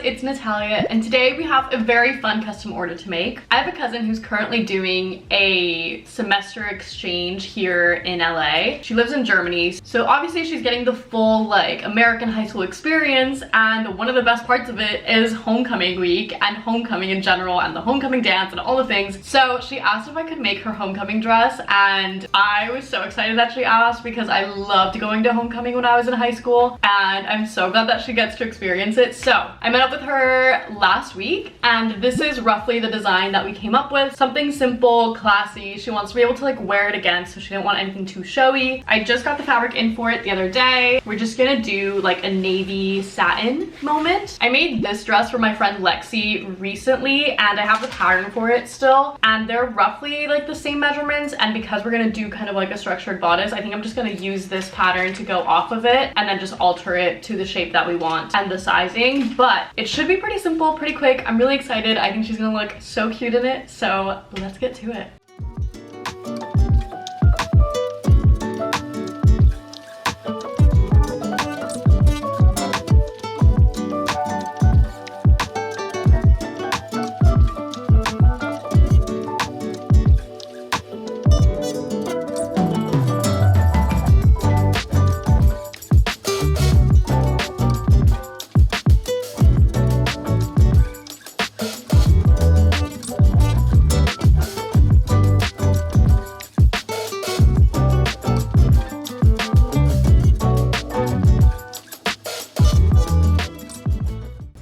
it's Natalia, and today we have a very fun custom order to make. I have a cousin who's currently doing a semester exchange here in LA. She lives in Germany, so obviously she's getting the full like American high school experience, and one of the best parts of it is homecoming week and homecoming in general and the homecoming dance and all the things. So she asked if I could make her homecoming dress, and I was so excited that she asked because I loved going to homecoming when I was in high school, and I'm so glad that she gets to experience it. So I met up with her last week, and this is roughly the design that we came up with. Something simple, classy. She wants to be able to like wear it again, so she didn't want anything too showy. I just got the fabric in for it the other day. We're just gonna do like a navy satin moment. I made this dress for my friend Lexi recently, and I have the pattern for it still, and they're roughly like the same measurements. And because we're gonna do kind of like a structured bodice, I think I'm just gonna use this pattern to go off of it and then just alter it to the shape that we want and the sizing. But it should be pretty simple, pretty quick. I'm really excited. I think she's gonna look so cute in it, so let's get to it.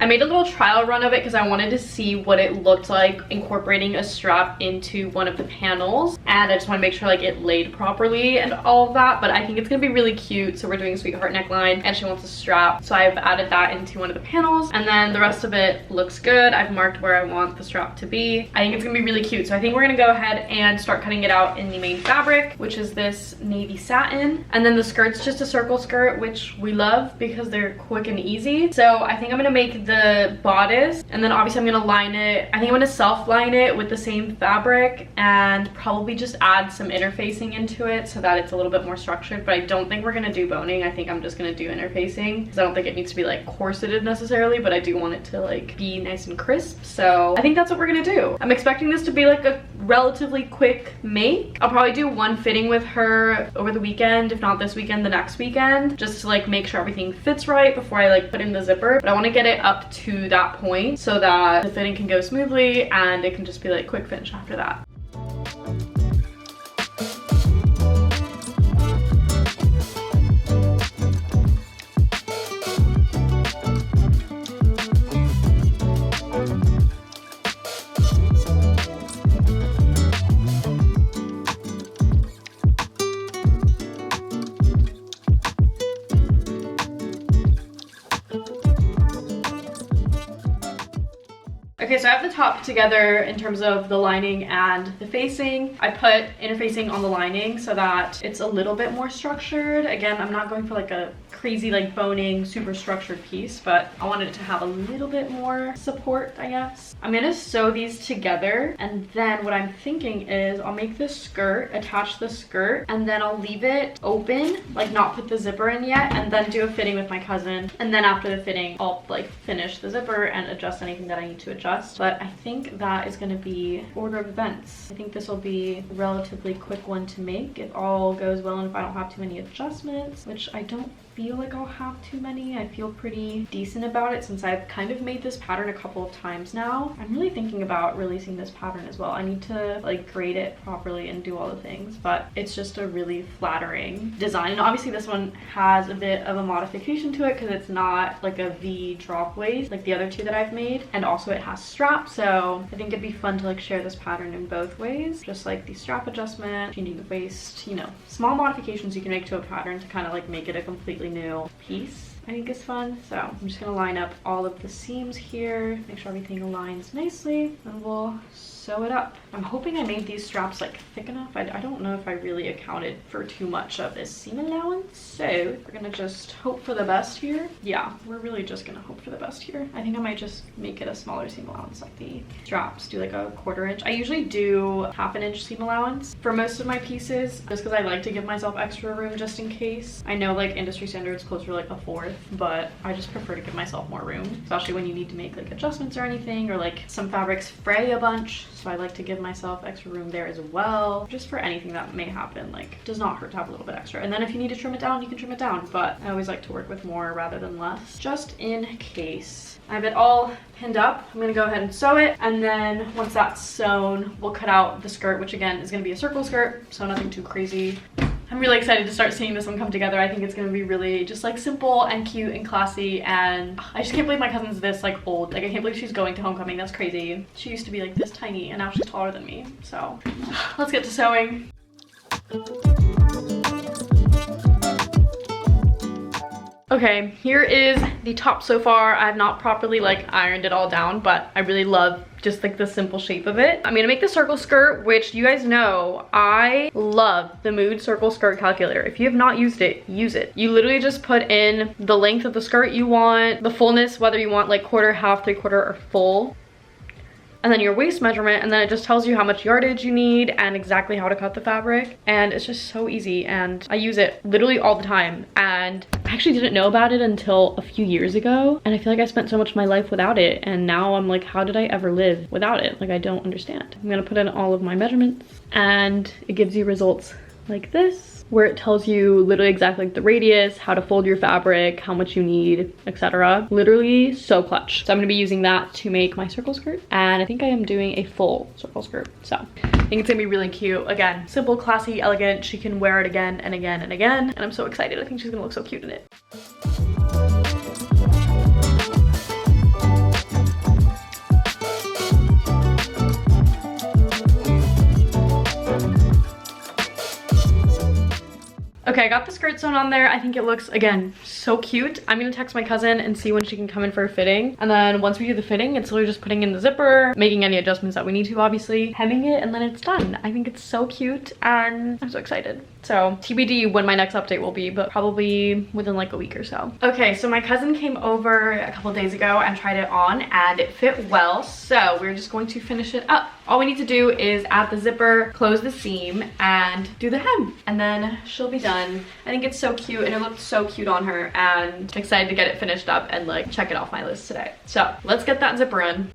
I made a little trial run of it because I wanted to see what it looked like incorporating a strap into one of the panels, and I just want to make sure like it laid properly and all of that. But I think it's gonna be really cute, so we're doing a sweetheart neckline and she wants a strap, so I've added that into one of the panels, and then the rest of it looks good. I've marked where I want the strap to be. I think it's gonna be really cute, so I think we're gonna go ahead and start cutting it out in the main fabric, which is this navy satin, and then the skirt's just a circle skirt, which we love because they're quick and easy. So I think I'm gonna make the bodice, and then obviously I'm gonna line it. I think I'm gonna self-line it with the same fabric and probably just add some interfacing into it so that it's a little bit more structured. But I don't think we're gonna do boning. I think I'm just gonna do interfacing because I don't think it needs to be like corseted necessarily, but I do want it to like be nice and crisp. So I think that's what we're gonna do. I'm expecting this to be like a relatively quick make. I'll probably do one fitting with her over the weekend, if not this weekend, the next weekend, just to like make sure everything fits right before I like put in the zipper. But I want to get it up to that point so that the fitting can go smoothly and it can just be like quick finish after that. Okay, so I have the top together in terms of the lining and the facing. I put interfacing on the lining so that it's a little bit more structured. Again, I'm not going for like a crazy like boning super structured piece, but I wanted it to have a little bit more support, I guess. I'm gonna sew these together, and then what I'm thinking is I'll make this skirt, attach the skirt, and then I'll leave it open, like not put the zipper in yet, and then do a fitting with my cousin. And then after the fitting, I'll like finish the zipper and adjust anything that I need to adjust. But I think that is gonna be order of events. I think this will be a relatively quick one to make if all goes well and if I don't have too many adjustments, which I don't feel like I'll have too many. I feel pretty decent about it since I've kind of made this pattern a couple of times now. I'm really thinking about releasing this pattern as well. I need to like grade it properly and do all the things, but it's just a really flattering design. And obviously this one has a bit of a modification to it because it's not like a V drop waist like the other two that I've made, and also it has straps, so I think it'd be fun to like share this pattern in both ways, just like the strap adjustment, changing the waist, you know, small modifications you can make to a pattern to kind of like make it a completely new piece. I think is fun. So I'm just gonna line up all of the seams here, make sure everything aligns nicely, and we'll sew it up. I'm hoping I made these straps like thick enough. I don't know if I really accounted for too much of this seam allowance, so we're gonna just hope for the best here. Yeah, we're really just gonna hope for the best here. I think I might just make it a smaller seam allowance, like the straps, do like a 1/4 inch. I usually do 1/2 inch seam allowance for most of my pieces, just because I like to give myself extra room just in case. I know like industry standards close for like a 1/4, but I just prefer to give myself more room, especially when you need to make like adjustments or anything, or like some fabrics fray a bunch, so I like to give myself extra room there as well, just for anything that may happen. Like, it does not hurt to have a little bit extra, and then if you need to trim it down, you can trim it down, but I always like to work with more rather than less, just in case. I have it all pinned up. I'm gonna go ahead and sew it, and then once that's sewn, we'll cut out the skirt, which again is gonna be a circle skirt, so nothing too crazy. I'm really excited to start seeing this one come together. I think it's gonna be really just like simple and cute and classy, and I just can't believe my cousin's this like old. Like, I can't believe she's going to homecoming. That's crazy. She used to be like this tiny, and now she's taller than me. So let's get to sewing. Okay, here is the top so far. I have not properly like ironed it all down, but I really love just like the simple shape of it. I'm gonna make the circle skirt, which you guys know I love the Mood circle skirt calculator. If you have not used it, use it. You literally just put in the length of the skirt you want, the fullness, whether you want like 1/4, 1/2, 3/4, or full, and then your waist measurement, and then it just tells you how much yardage you need and exactly how to cut the fabric. And it's just so easy, and I use it literally all the time, and I actually didn't know about it until a few years ago, and I feel like I spent so much of my life without it, and now I'm like, how did I ever live without it? Like, I don't understand. I'm gonna put in all of my measurements, and it gives you results like this, where it tells you literally exactly like the radius, how to fold your fabric, how much you need, etc. Literally so clutch. So I'm gonna be using that to make my circle skirt, and I think I am doing a full circle skirt. So I think it's gonna be really cute. Again, simple, classy, elegant. She can wear it again and again and again, and I'm so excited. I think she's gonna look so cute in it. Okay, I got the skirt sewn on there. I think it looks, again, so cute. I'm gonna text my cousin and see when she can come in for a fitting. And then once we do the fitting, it's literally just putting in the zipper, making any adjustments that we need to, obviously, hemming it, and then it's done. I think it's so cute, and I'm so excited. So TBD when my next update will be, but probably within like a week or so. Okay, so my cousin came over a couple days ago and tried it on, and it fit well. So we're just going to finish it up. All we need to do is add the zipper, close the seam, and do the hem, and then she'll be done. I think it's so cute, and it looked so cute on her, and I'm excited to get it finished up and like check it off my list today. So let's get that zipper in.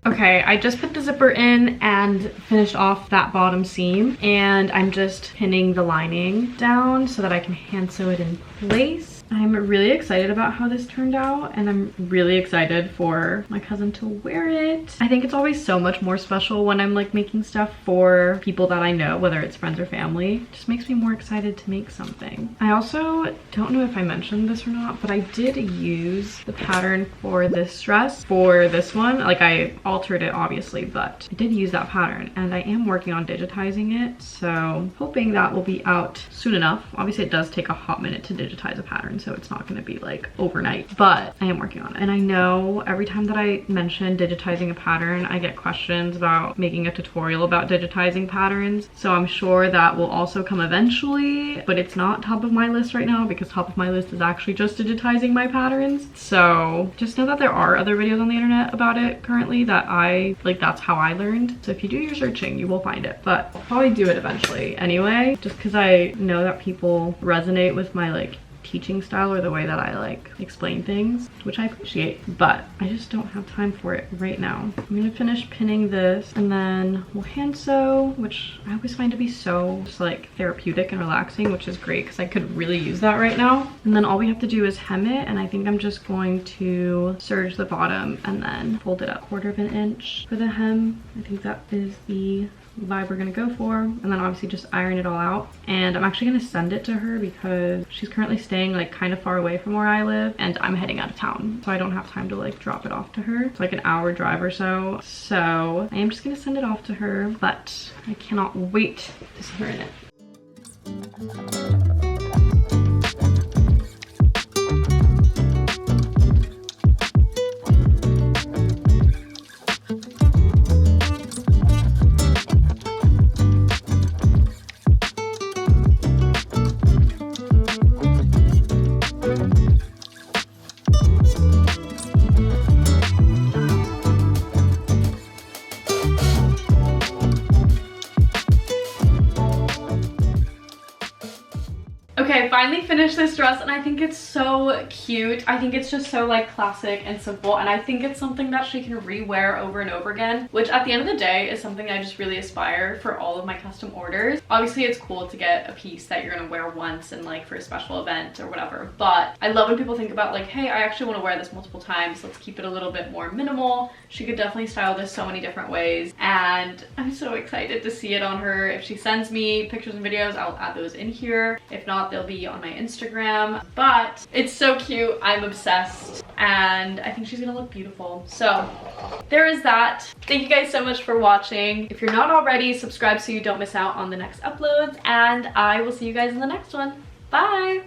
Okay, I just put the zipper in and finished off that bottom seam, and I'm just pinning the lining down so that I can hand sew it in place. I'm really excited about how this turned out, and I'm really excited for my cousin to wear it. I think it's always so much more special when I'm like making stuff for people that I know, whether it's friends or family. It just makes me more excited to make something. I also don't know if I mentioned this or not, but I did use the pattern for this dress for this one. Like, I altered it obviously, but I did use that pattern, and I am working on digitizing it, so hoping that will be out soon enough. Obviously it does take a hot minute to digitize a pattern, so it's not going to be like overnight, but I am working on it. And I know every time that I mention digitizing a pattern, I get questions about making a tutorial about digitizing patterns, so I'm sure that will also come eventually, but it's not top of my list right now because top of my list is actually just digitizing my patterns. So just know that there are other videos on the internet about it currently that I like, that's how I learned. So if you do your searching, you will find it, but I'll probably do it eventually anyway, just because I know that people resonate with my like teaching style or the way that I like explain things, which I appreciate, but I just don't have time for it right now. I'm gonna finish pinning this, and then we'll hand sew, which I always find to be so just like therapeutic and relaxing, which is great because I could really use that right now. And then all we have to do is hem it, and I think I'm just going to serge the bottom and then fold it up 1/4 inch for the hem. I think that is the vibe we're gonna go for, and then obviously just iron it all out. And I'm actually gonna send it to her because she's currently staying like kind of far away from where I live, and I'm heading out of town, so I don't have time to like drop it off to her. It's like an hour drive or so, so I am just gonna send it off to her, but I cannot wait to see her in it. Okay, I finally finished this dress and I think it's so cute. I think it's just so like classic and simple, and I think it's something that she can re-wear over and over again, which at the end of the day is something I just really aspire for all of my custom orders. Obviously it's cool to get a piece that you're gonna wear once and like for a special event or whatever, but I love when people think about like, hey, I actually want to wear this multiple times, let's keep it a little bit more minimal. She could definitely style this so many different ways, and I'm so excited to see it on her. If she sends me pictures and videos, I'll add those in here. If not, they'll be on my Instagram. But it's so cute, I'm obsessed, and I think she's gonna look beautiful. So there is that. Thank you guys so much for watching. If you're not already, subscribe so you don't miss out on the next uploads, and I will see you guys in the next one. Bye!